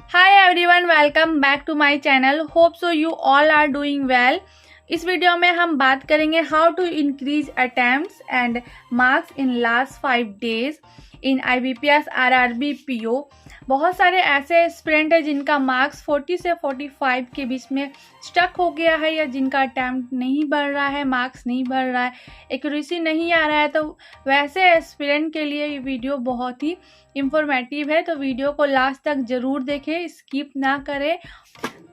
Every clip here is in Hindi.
Hi everyone, welcome back to my channel. Hope so you all are doing well. इस वीडियो में हम बात करेंगे how to increase attempts and marks in last 5 days in IBPS RRB PO। बहुत सारे ऐसे एस्पिरेंट है जिनका मार्क्स 40 से 45 के बीच में स्टक हो गया है या जिनका अटैम्प्ट नहीं बढ़ रहा है, मार्क्स नहीं बढ़ रहा है, एक्यूरेसी नहीं आ रहा है। तो वैसे एस्पिरेंट के लिए ये वीडियो बहुत ही इंफॉर्मेटिव है, तो वीडियो को लास्ट तक ज़रूर देखें, स्किप ना करें।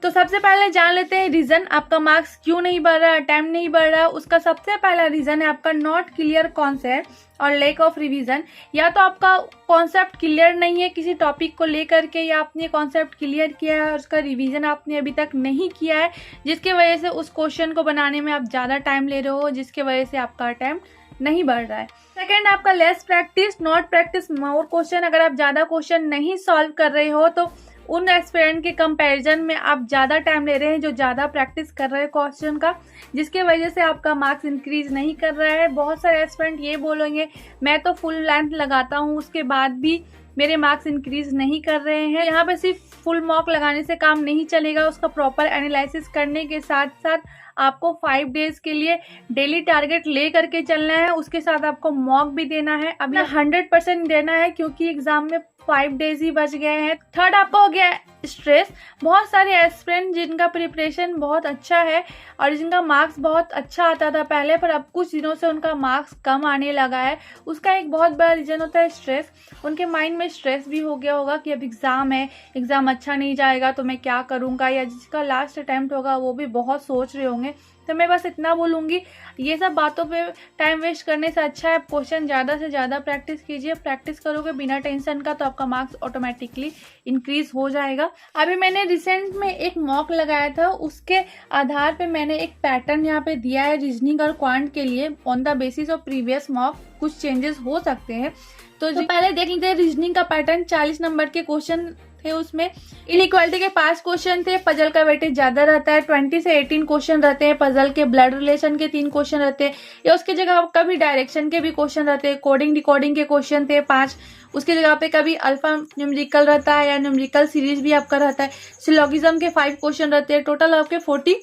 तो सबसे पहले जान लेते हैं रीज़न आपका मार्क्स क्यों नहीं बढ़ रहा है, अटैम्प्ट नहीं बढ़ रहा है। उसका सबसे पहला रीज़न है आपका नॉट क्लियर कॉन्सेप्ट और लेक ऑफ रिवीजन। या तो आपका कॉन्सेप्ट क्लियर नहीं है किसी टॉपिक को लेकर के, या आपने कॉन्सेप्ट क्लियर किया है और उसका रिवीजन आपने अभी तक नहीं किया है, जिसके वजह से उस क्वेश्चन को बनाने में आप ज़्यादा टाइम ले रहे हो, जिसके वजह से आपका अटैम्प्ट नहीं बढ़ रहा है। सेकेंड, आपका less practice, not practice more question. अगर आप ज़्यादा क्वेश्चन नहीं सॉल्व कर रहे हो तो उन एस्पिरेंट के कंपैरिजन में आप ज़्यादा टाइम ले रहे हैं जो ज़्यादा प्रैक्टिस कर रहे हैं क्वेश्चन का, जिसके वजह से आपका मार्क्स इंक्रीज नहीं कर रहा है। बहुत सारे एस्पिरेंट ये बोलेंगे मैं तो फुल लेंथ लगाता हूँ, उसके बाद भी मेरे मार्क्स इंक्रीज नहीं कर रहे हैं। यहाँ पे सिर्फ फुल मॉक लगाने से काम नहीं चलेगा, उसका प्रॉपर एनालिसिस करने के साथ साथ आपको 5 डेज के लिए डेली टारगेट ले करके चलना है। उसके साथ आपको मॉक भी देना है, अभी 100% देना है क्योंकि एग्जाम में 5 डेज ही बच गए हैं। थर्ड, आपका हो गया स्ट्रेस। बहुत सारे एस्पिरेंट जिनका प्रिपरेशन बहुत अच्छा है और जिनका मार्क्स बहुत अच्छा आता था पहले, पर अब कुछ दिनों से उनका मार्क्स कम आने लगा है। उसका एक बहुत बड़ा रीजन होता है स्ट्रेस। उनके माइंड में स्ट्रेस भी हो गया होगा कि अब एग्ज़ाम है, एग्ज़ाम अच्छा नहीं जाएगा तो मैं क्या करूँगा, या जिसका लास्ट अटैम्प्ट होगा वो भी बहुत सोच रहे होंगे। तो मैं बस इतना बोलूँगी, ये सब बातों पे टाइम वेस्ट करने से अच्छा है क्वेश्चन ज़्यादा से ज़्यादा प्रैक्टिस कीजिए। प्रैक्टिस करोगे बिना टेंशन का तो आपका मार्क्स ऑटोमेटिकली इंक्रीज हो जाएगा। अभी मैंने रिसेंट में एक मॉक लगाया था, उसके आधार पे मैंने एक पैटर्न यहाँ पे दिया है रीजनिंग और क्वांट के लिए। On the basis of previous mock कुछ चेंजेस हो सकते हैं। तो पहले देख लेते हैं रीजनिंग का पैटर्न। 40 नंबर के क्वेश्चन थे, उसमें इनइक्वालिटी के 5 क्वेश्चन थे, पजल का वेटेज ज्यादा रहता है, 20 से 18 क्वेश्चन रहते हैं, पजल के ब्लड रिलेशन के 3 क्वेश्चन रहते हैं, या उसकी जगह कभी डायरेक्शन के भी क्वेश्चन रहते हैं, कोडिंग डिकोडिंग के क्वेश्चन थे 5, उसकी जगह पे कभी अल्फा न्यूमेरिकल रहता है या न्यूमेरिकल सीरीज भी आपका रहता है, सिलोगिज्म के 5 क्वेश्चन रहते हैं, टोटल आपके 40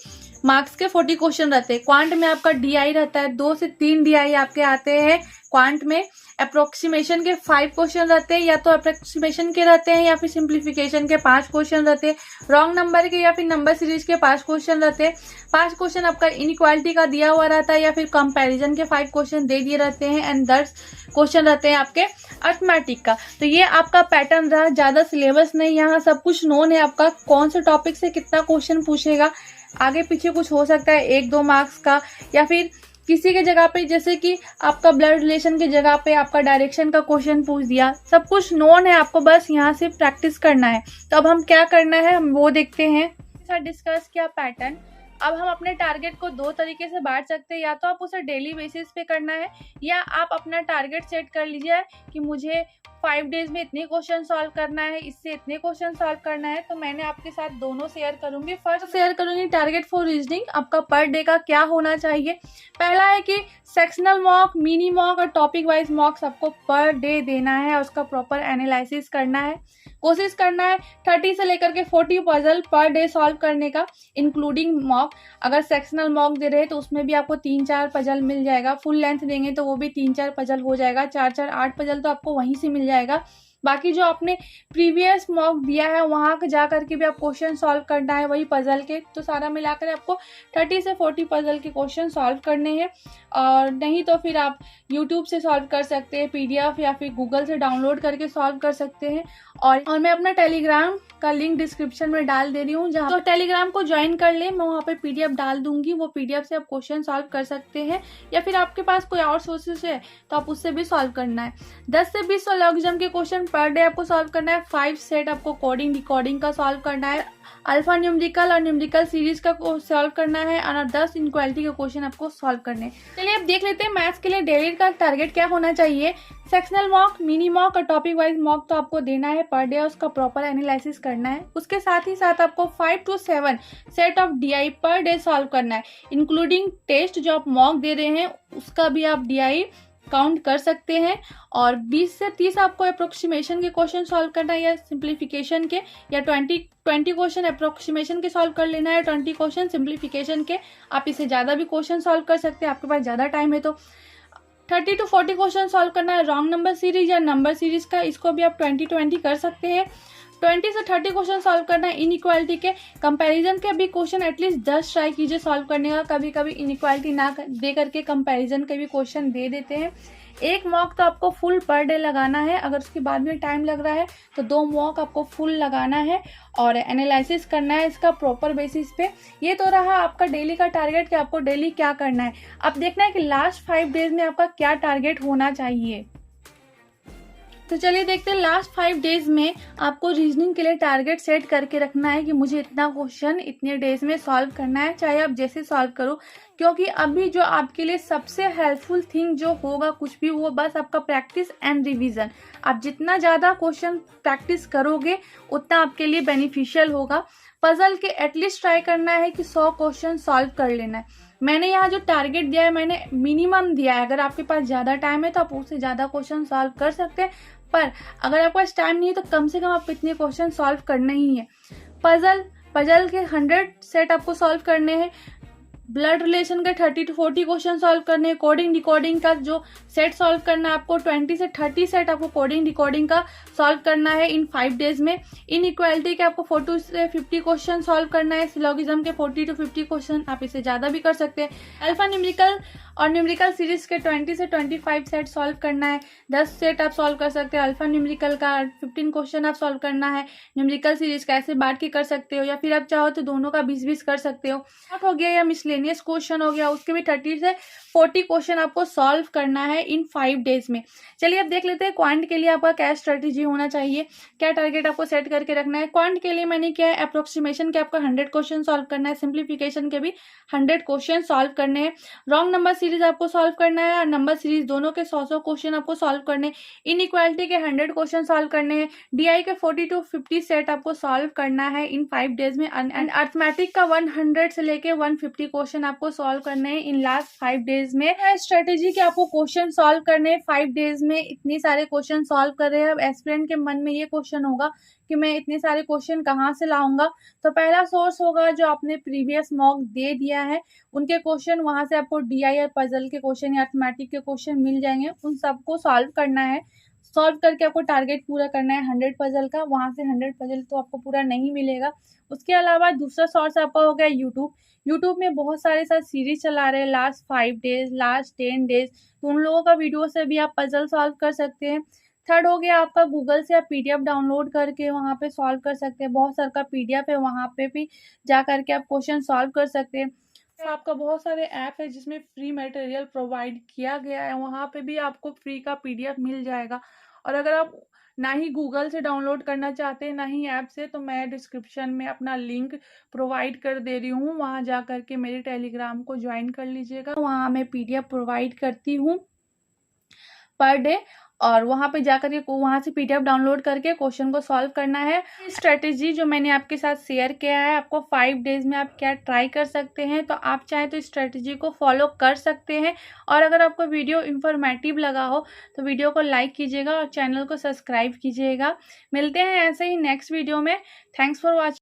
मार्क्स के 40 क्वेश्चन रहते हैं। क्वांट में आपका DI रहता है, 2 से 3 DI आपके आते हैं क्वांट में। अप्रोक्सीमेशन के 5 क्वेश्चन रहते हैं, या तो अप्रोक्सीमेशन के रहते हैं या फिर सिंप्लीफिकेशन के 5 क्वेश्चन रहते हैं, रॉन्ग नंबर के या फिर नंबर सीरीज के 5 क्वेश्चन रहते हैं। 5 क्वेश्चन आपका इनइक्वालिटी का दिया हुआ रहता है या फिर कंपैरिजन के 5 क्वेश्चन दे दिए रहते हैं, एंड 10 क्वेश्चन रहते हैं आपके अर्थमेटिक का। तो ये आपका पैटर्न रहा, ज्यादा सिलेबस नहीं, यहाँ सब कुछ नोन है आपका, कौन से टॉपिक से कितना क्वेश्चन पूछेगा, आगे पीछे कुछ हो सकता है 1-2 मार्क्स का, या फिर किसी के जगह पे जैसे कि आपका ब्लड रिलेशन की जगह पे आपका डायरेक्शन का क्वेश्चन पूछ दिया। सब कुछ नोन है, आपको बस यहाँ से प्रैक्टिस करना है। तो अब हम क्या करना है हम वो देखते हैं। डिस्कस किया पैटर्न। अब हम अपने टारगेट को 2 तरीके से बांट सकते हैं, या तो आप उसे डेली बेसिस पे करना है, या आप अपना टारगेट सेट कर लीजिए कि मुझे 5 डेज में इतने क्वेश्चन सॉल्व करना है, इससे इतने क्वेश्चन सॉल्व करना है। तो मैंने आपके साथ दोनों शेयर करूंगी। फर्स्ट शेयर करूंगी टारगेट फॉर रीजनिंग, आपका पर डे का क्या होना चाहिए। पहला है कि सेक्शनल मॉक, मिनी मॉक और टॉपिक वाइज मॉक्स आपको पर डे देना है और उसका प्रॉपर एनालिसिस करना है। कोशिश करना है 30 से लेकर के 40 पजल पर डे सॉल्व करने का, इंक्लूडिंग मॉक। अगर सेक्शनल मॉक दे रहे हैं तो उसमें भी आपको 3-4 पजल मिल जाएगा, फुल लेंथ देंगे तो वो भी 3-4 पजल हो जाएगा, 4-4 8 पजल तो आपको वहीं से मिल जाएगा। बाकी जो आपने प्रीवियस मॉक दिया है वहाँ जा करके भी आप क्वेश्चन सॉल्व करना है वही पजल के। तो सारा मिलाकर आपको 30 से 40 पजल के क्वेश्चन सॉल्व करने हैं, और नहीं तो फिर आप यूट्यूब से सॉल्व कर सकते हैं, PDF या फिर गूगल से डाउनलोड करके सॉल्व कर सकते हैं। और मैं अपना टेलीग्राम का लिंक डिस्क्रिप्शन में डाल दे रही हूँ, जहाँ तो टेलीग्राम को ज्वाइन कर ले, मैं वहाँ पे PDF डाल दूंगी, वो PDF से आप क्वेश्चन सॉल्व कर सकते हैं, या फिर आपके पास कोई और सोर्सेस है तो आप उससे भी सॉल्व करना है। 10 से 20 सिलोगिज्म के क्वेश्चन पर डे आपको सॉल्व करना है। 5 सेट आपको कोडिंग डिकोडिंग का सॉल्व करना है, अल्फा न्यूमेरिकल और न्यूमेरिकल सीरीज का सॉल्व करना है, और 10 इनक्वालिटी का क्वेश्चन आपको सॉल्व करने हैं। चलिए अब देख लेते हैं मैथ्स के लिए डेली का टारगेट क्या होना चाहिए। सेक्शनल मॉक, मिनी मॉक और टॉपिक वाइज मॉक तो आपको देना है पर डे, उसका प्रॉपर एनालिसिस करना है। उसके साथ ही साथ आपको 5 to 7 set of DI per day solve करना है, इंक्लूडिंग टेस्ट जो आप मॉक दे रहे हैं उसका भी आप DI काउंट कर सकते हैं। और 20 से 30 आपको अप्रोक्सीमेशन के क्वेश्चन सॉल्व करना है या सिंप्लीफिकेशन के, या 20 क्वेश्चन अप्रोक्सीमेशन के सॉल्व कर लेना है, 20 क्वेश्चन सिंप्लीफिकेशन के। आप इससे ज़्यादा भी क्वेश्चन सॉल्व कर सकते हैं, आपके पास ज़्यादा टाइम है तो। 30 to 40 क्वेश्चन सॉल्व करना है रॉन्ग नंबर सीरीज या नंबर सीरीज का, इसको भी आप 20-20 कर सकते हैं। 20 से 30 क्वेश्चन सॉल्व करना है इनइक्वालिटी के। कंपैरिजन के भी क्वेश्चन एटलीस्ट 10 ट्राई कीजिए सॉल्व करने का। कभी कभी इनइक्वालिटी ना दे करके कंपैरिजन के भी क्वेश्चन दे देते हैं। एक मॉक तो आपको फुल पर डे लगाना है। अगर उसके बाद में टाइम लग रहा है तो 2 मॉक आपको फुल लगाना है और एनालिसिस करना है इसका प्रॉपर बेसिस पे। ये तो रहा आपका डेली का टारगेट कि आपको डेली क्या करना है। अब देखना है कि लास्ट 5 डेज में आपका क्या टारगेट होना चाहिए। तो चलिए देखते हैं लास्ट 5 डेज में आपको रीजनिंग के लिए टारगेट सेट करके रखना है कि मुझे इतना क्वेश्चन इतने डेज में सॉल्व करना है, चाहे आप जैसे सॉल्व करो। क्योंकि अभी जो आपके लिए सबसे हेल्पफुल थिंग जो होगा कुछ भी, वो बस आपका प्रैक्टिस एंड रिवीजन। आप जितना ज़्यादा क्वेश्चन प्रैक्टिस करोगे उतना आपके लिए बेनिफिशियल होगा। पजल के एटलीस्ट ट्राई करना है कि 100 क्वेश्चन सॉल्व कर लेना है। मैंने यहाँ जो टारगेट दिया है मैंने मिनिमम दिया है। अगर आपके पास ज़्यादा टाइम है तो आप उससे ज़्यादा क्वेश्चन सॉल्व कर सकते हैं, पर अगर आपके पास टाइम नहीं है तो कम से कम आप इतने क्वेश्चन सॉल्व करने ही है। पजल के 100 सेट आपको सॉल्व करने हैं। ब्लड रिलेशन के 30 to 40 क्वेश्चन सॉल्व करने हैं। कोडिंग डिकोडिंग का जो सेट सॉल्व करना है आपको 20 से 30 सेट आपको कोडिंग डिकोडिंग का सॉल्व करना है इन 5 डेज में। इनइक्वालिटी के आपको 40 से 50 क्वेश्चन सॉल्व करना है। सिलोगिज्म के 40 to 50 क्वेश्चन, आप इसे ज़्यादा भी कर सकते हैं। अल्फा न्यूमेरिकल और न्यूमेरिकल सीरीज के 20 से 25 सेट सॉल्व करना है। 10 सेट आप सॉल्व कर सकते हैं। अल्फा न्यूमेरिकल का 15 क्वेश्चन आप सॉल्व करना है। न्यूमेरिकल सीरीज का ऐसे बांट के कर सकते हो, या फिर आप चाहो तो दोनों का 20-20 कर सकते हो। हो गया या मिसलेनियस क्वेश्चन हो गया, उसके भी 30 से 40 क्वेश्चन आपको सॉल्व करना है इन 5 डेज में। चलिए अब देख लेते हैं क्वांट के लिए आपका क्या स्ट्रेटेजी होना चाहिए, क्या टारगेट आपको सेट करके रखना है। क्वांट के लिए मैंने क्या है, अप्रोक्सीमेशन के आपका 100 क्वेश्चन सॉल्व करना है। सिंप्लीफिकेशन के भी 100 क्वेश्चन सॉल्व करने हैं। रॉन्ग नंबर सीरीज आपको सॉल्व करना है और नंबर सीरीज दोनों के 100 क्वेश्चन आपको सॉल्व करने हैं। इनइक्वालिटी के 100 क्वेश्चन सॉल्व करने हैं। डीआई के 40 to 50 सेट आपको सॉल्व करना है इन 5 डेज में। एंड अर्थमेटिक का 100 से लेके 150 क्वेश्चन आपको सॉल्व करने हैं इन लास्ट 5 डेज में। स्ट्रेटेजी के आपको क्वेश्चन सॉल्व करने हैं 5 डेज में। इतने सारे क्वेश्चन सॉल्व कर रहे हैं। अब एस्पिरेंट के मन में ये क्वेश्चन होगा कि मैं इतने सारे क्वेश्चन कहाँ से लाऊंगा। तो पहला सोर्स होगा जो आपने प्रीवियस मॉक दे दिया है, उनके क्वेश्चन, वहां से आपको डीआई और पजल के क्वेश्चन या अर्थमेटिक के क्वेश्चन मिल जाएंगे। उन सबको सॉल्व करना है। सॉल्व करके आपको टारगेट पूरा करना है 100 पजल का। वहां से 100 पजल तो आपको पूरा नहीं मिलेगा। उसके अलावा दूसरा सोर्स आपका हो गया यूट्यूब में बहुत सारे सीरीज चला रहे हैं लास्ट 5 डेज, लास्ट 10 डेज, तो उन लोगों का वीडियो से भी आप पजल सॉल्व कर सकते हैं। थर्ड हो गया आपका गूगल से आप पीडीएफ डाउनलोड करके वहाँ पे सॉल्व कर सकते हैं। बहुत सारा का पीडीएफ है, वहाँ पे भी जा करके आप क्वेश्चन सॉल्व कर सकते हैं। आपका बहुत सारे ऐप है जिसमें फ्री मटेरियल प्रोवाइड किया गया है, वहाँ पे भी आपको फ्री का पीडीएफ मिल जाएगा। और अगर आप ना ही गूगल से डाउनलोड करना चाहते हैं ना ही ऐप से, तो मैं डिस्क्रिप्शन में अपना लिंक प्रोवाइड कर दे रही हूँ, वहाँ जा करके मेरे टेलीग्राम को ज्वाइन कर लीजिएगा। वहाँ मैं पीडीएफ प्रोवाइड करती हूँ पर डे, और वहाँ पे जाकर के वहाँ से पीडीएफ डाउनलोड करके क्वेश्चन को सॉल्व करना है। स्ट्रेटेजी जो मैंने आपके साथ शेयर किया है, आपको 5 डेज में आप क्या ट्राई कर सकते हैं, तो आप चाहें तो स्ट्रेटेजी को फॉलो कर सकते हैं। और अगर आपको वीडियो इंफॉर्मेटिव लगा हो तो वीडियो को लाइक कीजिएगा और चैनल को सब्सक्राइब कीजिएगा। मिलते हैं ऐसे ही नेक्स्ट वीडियो में। Thanks for watching.